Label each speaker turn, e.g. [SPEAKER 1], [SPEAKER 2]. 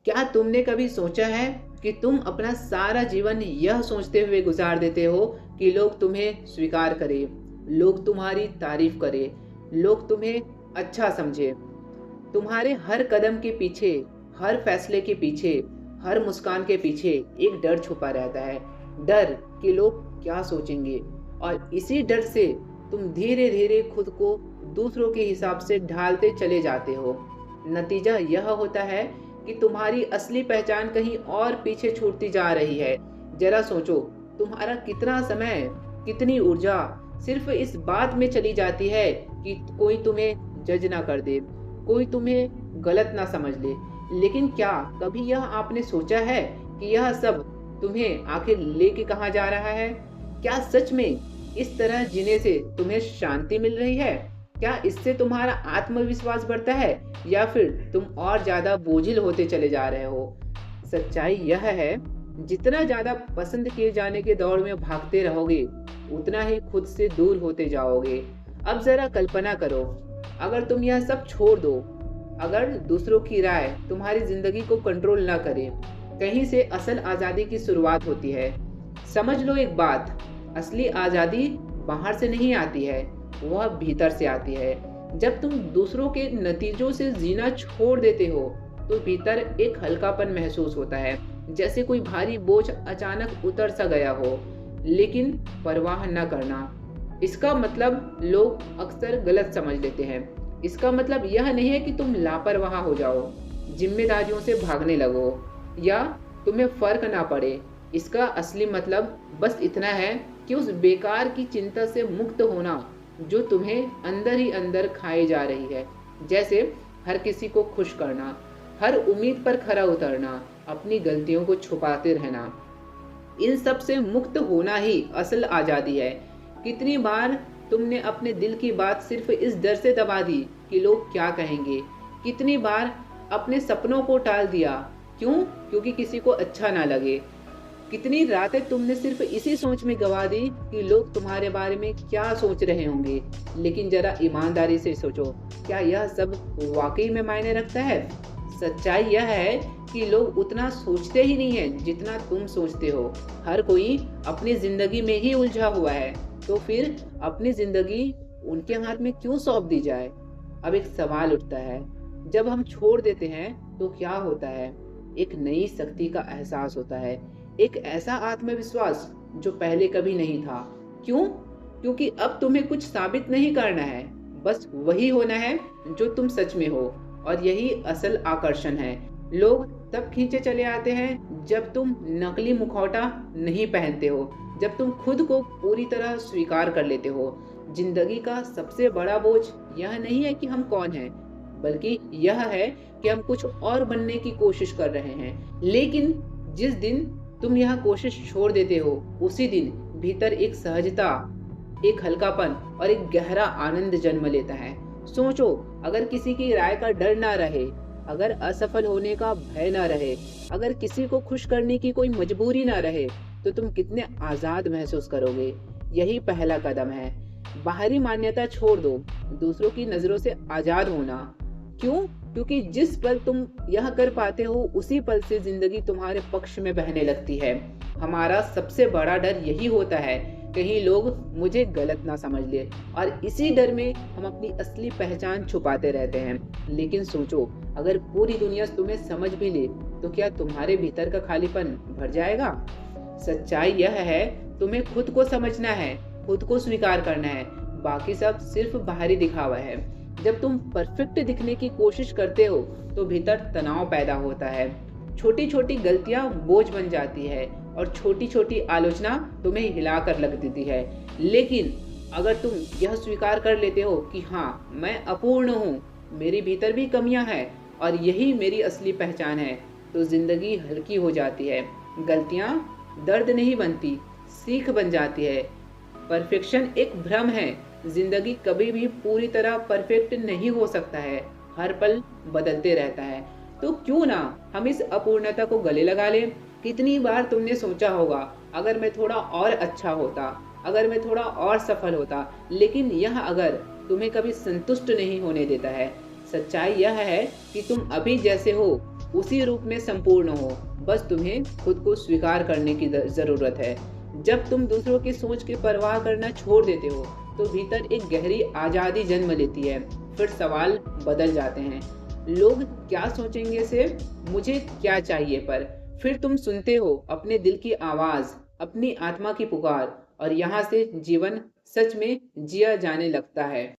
[SPEAKER 1] क्या तुमने कभी सोचा है कि तुम अपना सारा जीवन यह सोचते हुए गुजार देते हो कि लोग तुम्हें स्वीकार करें, लोग तुम्हारी तारीफ करें, लोग तुम्हें अच्छा समझे। तुम्हारे हर कदम के पीछे, हर फैसले के पीछे, हर मुस्कान के पीछे एक डर छुपा रहता है। डर कि लोग क्या सोचेंगे। और इसी डर से तुम धीरे धीरे खुद को दूसरों के हिसाब से ढालते चले जाते हो। नतीजा यह होता है कि तुम्हारी असली पहचान कहीं और पीछे छूटती जा रही है। जरा सोचो, तुम्हारा कितना समय, कितनी ऊर्जा सिर्फ इस बात में चली जाती है कि कोई तुम्हें जज ना कर दे, कोई तुम्हें गलत ना समझ ले। लेकिन क्या कभी यह आपने सोचा है कि यह सब तुम्हें आखिर लेके कहाँ जा रहा है? क्या सच में इस तरह जीने से तुम्हें शांति मिल रही है? क्या इससे तुम्हारा आत्मविश्वास बढ़ता है, या फिर तुम और ज्यादा बोझिल होते चले जा रहे हो? सच्चाई यह है, जितना ज्यादा पसंद किए जाने के दौड़ में भागते रहोगे, उतना ही खुद से दूर होते जाओगे। अब जरा कल्पना करो, अगर तुम यह सब छोड़ दो, अगर दूसरों की राय तुम्हारी जिंदगी को कंट्रोल ना करे, कहीं से असल आजादी की शुरुआत होती है। समझ लो एक बात, असली आजादी बाहर से नहीं आती है, वह भीतर से आती है। जब तुम दूसरों के नतीजों से जीना छोड़ देते हो, तो भीतर एक हल्कापन महसूस होता है, जैसे कोई भारी बोझ अचानक उतर सा गया हो। लेकिन परवाह न करना, इसका मतलब लोग अक्सर गलत समझ लेते हैं। इसका मतलब यह नहीं है कि तुम लापरवाह हो जाओ, जिम्मेदारियों से भागने लगो, या तुम्हें फर्क ना पड़े। इसका असली मतलब बस इतना है कि उस बेकार की चिंता से मुक्त होना जो तुम्हें अंदर ही अंदर खाई जा रही है, जैसे हर किसी को खुश करना, हर उम्मीद पर खरा उतरना, अपनी गलतियों को छुपाते रहना। इन सब से मुक्त होना ही असल आजादी है। कितनी बार तुमने अपने दिल की बात सिर्फ इस डर से दबा दी कि लोग क्या कहेंगे? कितनी बार अपने सपनों को टाल दिया, क्यों? क्योंकि किसी को अच्छा ना लगे। कितनी रातें तुमने सिर्फ इसी सोच में गवा दी कि लोग तुम्हारे बारे में क्या सोच रहे होंगे। लेकिन जरा ईमानदारी से सोचो, क्या यह सब वाकई में मायने रखता है? सच्चाई यह है कि लोग उतना सोचते ही नहीं है जितना तुम सोचते हो। हर कोई अपनी जिंदगी में ही उलझा हुआ है, तो फिर अपनी जिंदगी उनके हाथ में क्यों सौंप दी जाए? अब एक सवाल उठता है, जब हम छोड़ देते हैं तो क्या होता है? एक नई शक्ति का एहसास होता है, एक ऐसा आत्मविश्वास जो पहले कभी नहीं था। क्यों? क्योंकि अब तुम्हें कुछ साबित नहीं करना है, बस वही होना है जो तुम सच में हो। और यही असल आकर्षण है। लोग तब खींचे चले आते हैं जब तुम नकली मुखौटा नहीं पहनते हो, जब तुम खुद को पूरी तरह स्वीकार कर लेते हो। जिंदगी का सबसे बड़ा बोझ यह नहीं है कि हम कौन हैं, बल्कि यह है कि हम कुछ और बनने की कोशिश कर रहे हैं। लेकिन जिस दिन तुम यह कोशिश छोड़ देते हो, उसी दिन भीतर एक सहजता, एक हल्कापन और एक गहरा आनंद जन्म लेता है। सोचो, अगर किसी की राय का डर ना रहे, अगर असफल होने का भय ना रहे, अगर किसी को खुश करने की कोई मजबूरी ना रहे, तो तुम कितने आजाद महसूस करोगे। यही पहला कदम है। बाहरी मान्यता छोड़ दो, दूसरों की नजरों से आजाद होना। क्यों? क्योंकि जिस पल तुम यह कर पाते हो, उसी पल से जिंदगी तुम्हारे पक्ष में बहने लगती है। हमारा सबसे बड़ा डर यही होता है, कहीं लोग मुझे गलत ना समझ ले, और इसी डर में हम अपनी असली पहचान छुपाते रहते हैं। लेकिन सोचो, अगर पूरी दुनिया तुम्हें समझ भी ले, तो क्या तुम्हारे भीतर का खालीपन भर जाएगा? सच्चाई यह है, तुम्हें खुद को समझना है, खुद को स्वीकार करना है। बाकी सब सिर्फ बाहरी दिखावा है। जब तुम परफेक्ट दिखने की कोशिश करते हो, तो भीतर तनाव पैदा होता है। छोटी छोटी गलतियां बोझ बन जाती है, और छोटी छोटी आलोचना तुम्हें हिलाकर लग देती है। लेकिन अगर तुम यह स्वीकार कर लेते हो कि हाँ, मैं अपूर्ण हूँ, मेरे भीतर भी कमियां हैं, और यही मेरी असली पहचान है, तो जिंदगी हल्की हो जाती है। गलतियां दर्द नहीं बनती, सीख बन जाती है। परफेक्शन एक भ्रम है। जिंदगी कभी भी पूरी तरह परफेक्ट नहीं हो सकता है, हर पल बदलते रहता है। तो क्यों ना हम इस अपूर्णता को गले लगा लें? कितनी बार तुमने सोचा होगा, अगर मैं थोड़ा और अच्छा होता, अगर मैं थोड़ा और सफल होता। लेकिन यह अगर तुम्हें कभी संतुष्ट नहीं होने देता है। सच्चाई यह है कि तुम अभी जैसे हो उसी रूप में संपूर्ण हो। बस तुम्हें खुद को स्वीकार करने की ज़रूरत है। जब तुम दूसरों की सोच की परवाह करना छोड़ देते हो, तो भीतर एक गहरी आज़ादी जन्म लेती है। फिर सवाल बदल जाते हैं। लोग क्या सोचेंगे से मुझे क्या चाहिए पर। फिर तुम सुनते हो अपने दिल की आवाज़, अपनी आत्मा की पुकार, और यहाँ से जीवन सच में जिया जाने लगता है।